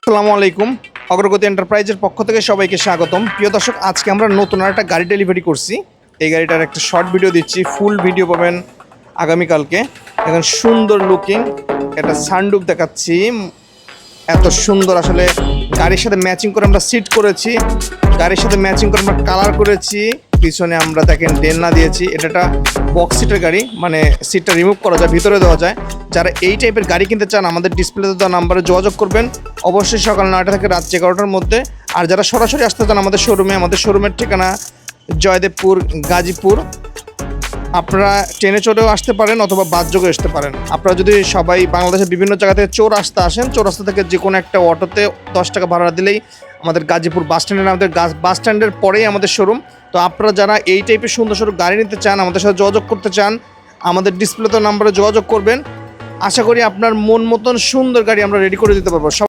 আসসালামু আলাইকুম। অগ্রগতি এন্টারপ্রাইজের পক্ষ থেকে সবাইকে স্বাগতম। প্রিয় দর্শক, আজকে আমরা নতুন একটা গাড়ি ডেলিভারি করছি। এই গাড়িটার একটা শর্ট ভিডিও দিচ্ছি, ফুল ভিডিও পাবেন আগামীকালকে। এখন সুন্দর লুকিং একটা সানরুফ দেখাচ্ছি, এত সুন্দর। আসলে গাড়ির সাথে ম্যাচিং করে আমরা সিট করেছি, গাড়ির সাথে ম্যাচিং করে আমরা কালার করেছি। পিছনে আমরা দেখেন ডেলনা দিয়েছি। এটা একটা বক্স সিটের গাড়ি, মানে সিটটা রিমুভ করা যায়, ভিতরে দেওয়া যায়। যারা এই টাইপের গাড়ি কিনতে চান আমাদের ডিসপ্লেতে দেওয়া নাম্বারে যোগাযোগ করবেন, অবশ্যই সকাল 9টা থেকে রাত 11টার মধ্যে। আর যারা সরাসরি আসতে চান আমাদের শোরুমের ঠিকানা জয়দেবপুর, গাজীপুর। আপনারা ট্রেনে চড়েও আসতে পারেন অথবা বাস যোগে আসতে পারেন। আপনারা যদি সবাই বাংলাদেশের বিভিন্ন জায়গা থেকে চৌরাস্তা আসেন, চৌরাস্তা থেকে যে কোনো একটা অটোতে 10 টাকা ভাড়া দিলেই আমাদের গাজীপুর বাস স্ট্যান্ডের, আমাদের বাস স্ট্যান্ডের পরেই আমাদের শোরুম। তো আপনারা যারা এই টাইপের সুন্দর সুন্দর গাড়ি নিতে চান, আমাদের সাথে যোগাযোগ করতে চান, আমাদের ডিসপ্লেতে নাম্বারে যোগাযোগ করবেন। আশা করি আপনার মন মতন সুন্দর গাড়ি আমরা রেডি করে দিতে পারবো।